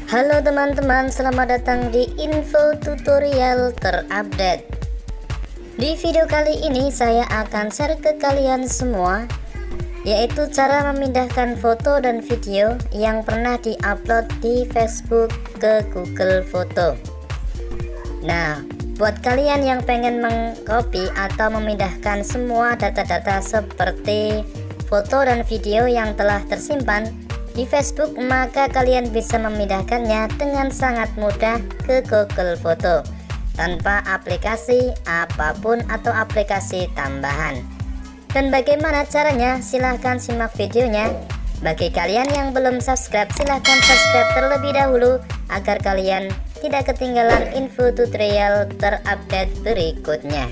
Halo teman-teman, selamat datang di info tutorial terupdate. Di video kali ini saya akan share ke kalian semua, yaitu cara memindahkan foto dan video yang pernah diupload di Facebook ke Google Foto. Nah, buat kalian yang pengen mengcopy atau memindahkan semua data-data seperti foto dan video yang telah tersimpan di Facebook, maka kalian bisa memindahkannya dengan sangat mudah ke Google Foto tanpa aplikasi apapun atau aplikasi tambahan. Dan bagaimana caranya? Silahkan simak videonya. Bagi kalian yang belum subscribe, silahkan subscribe terlebih dahulu agar kalian tidak ketinggalan info tutorial terupdate berikutnya.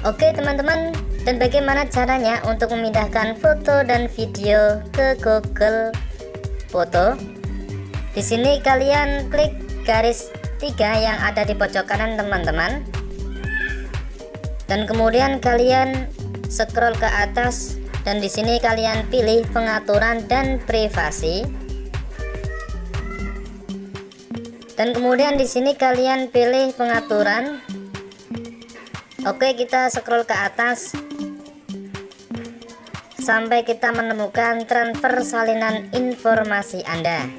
Oke teman-teman, dan bagaimana caranya untuk memindahkan foto dan video ke Google Foto? Di sini kalian klik garis 3 yang ada di pojok kanan teman-teman, dan kemudian kalian scroll ke atas, dan di sini kalian pilih pengaturan dan privasi, dan kemudian di sini kalian pilih pengaturan. Oke, kita scroll ke atas sampai kita menemukan transfer salinan informasi Anda.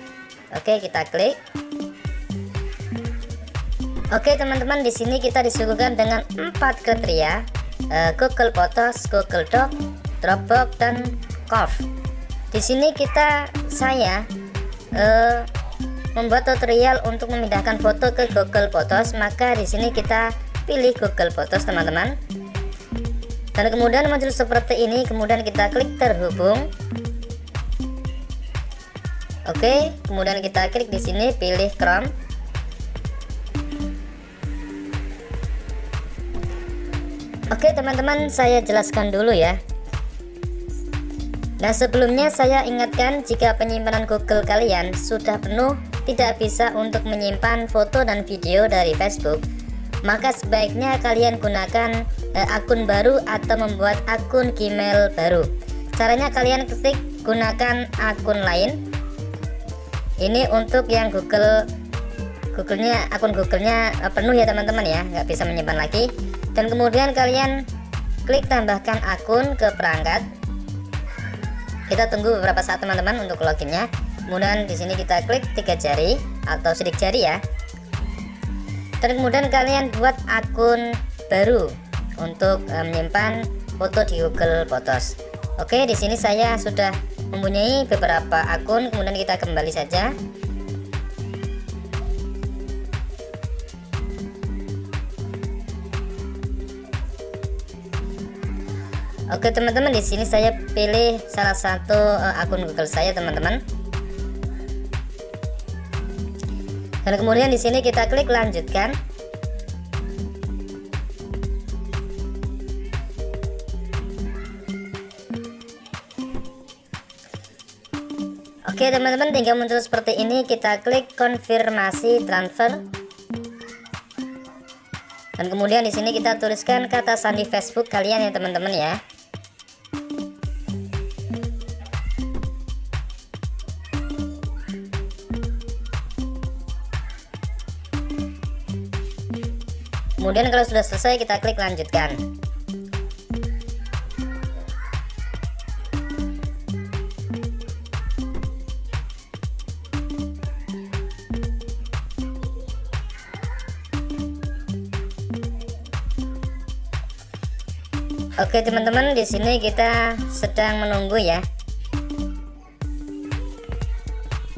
Oke, kita klik. Oke teman-teman, di sini kita disuguhkan dengan 4 kriteria: Google Photos, Google Doc, Dropbox, dan Cove. Di sini saya membuat tutorial untuk memindahkan foto ke Google Photos, maka di sini kita pilih Google Photos teman-teman, dan kemudian muncul seperti ini. Kemudian kita klik terhubung. Oke, kemudian kita klik di sini, pilih Chrome. Oke teman-teman, saya jelaskan dulu ya. Nah, sebelumnya saya ingatkan, jika penyimpanan Google kalian sudah penuh, tidak bisa untuk menyimpan foto dan video dari Facebook, maka sebaiknya kalian gunakan akun baru atau membuat akun Gmail baru. Caranya kalian ketik gunakan akun lain. Ini untuk yang akun Google-nya penuh ya teman-teman ya, nggak bisa menyimpan lagi. Dan kemudian kalian klik tambahkan akun ke perangkat. Kita tunggu beberapa saat teman-teman untuk loginnya. Kemudian di sini kita klik 3 jari atau sidik jari ya. Dan kemudian kalian buat akun baru untuk menyimpan foto di Google Photos. Oke, di sini saya sudah mempunyai beberapa akun. Kemudian kita kembali saja. Oke teman-teman, di sini saya pilih salah satu akun Google saya teman-teman. Dan kemudian di sini kita klik lanjutkan. Oke teman-teman, tinggal muncul seperti ini, kita klik konfirmasi transfer. Dan kemudian di sini kita tuliskan kata sandi Facebook kalian ya teman-teman ya. Kemudian kalau sudah selesai kita klik lanjutkan. Oke teman-teman, di sini kita sedang menunggu ya.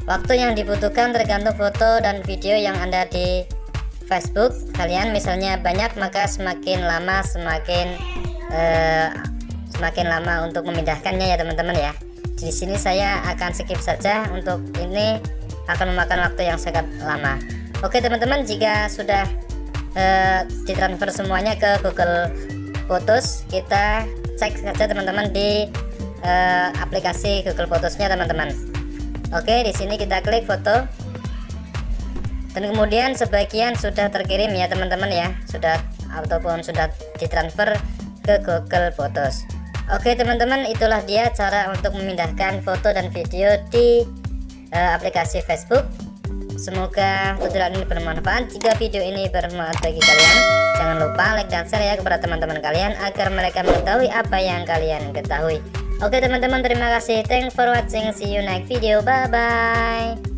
Waktu yang dibutuhkan tergantung foto dan video yang ada di Facebook kalian. Misalnya banyak, maka semakin lama untuk memindahkannya ya teman-teman ya. Di sini saya akan skip saja, untuk ini akan memakan waktu yang sangat lama. Oke teman-teman, jika sudah ditransfer semuanya ke Google Photos, kita cek saja teman-teman di aplikasi Google Photosnya teman-teman. Oke, di sini kita klik foto. Dan kemudian sebagian sudah terkirim ya teman-teman ya, sudah ditransfer ke Google Photos. Oke teman-teman, itulah dia cara untuk memindahkan foto dan video di aplikasi Facebook. Semoga tutorial ini bermanfaat. Jika video ini bermanfaat bagi kalian, jangan lupa like dan share ya kepada teman-teman kalian agar mereka mengetahui apa yang kalian ketahui. Oke teman-teman, terima kasih. Thanks for watching. See you next video. Bye bye.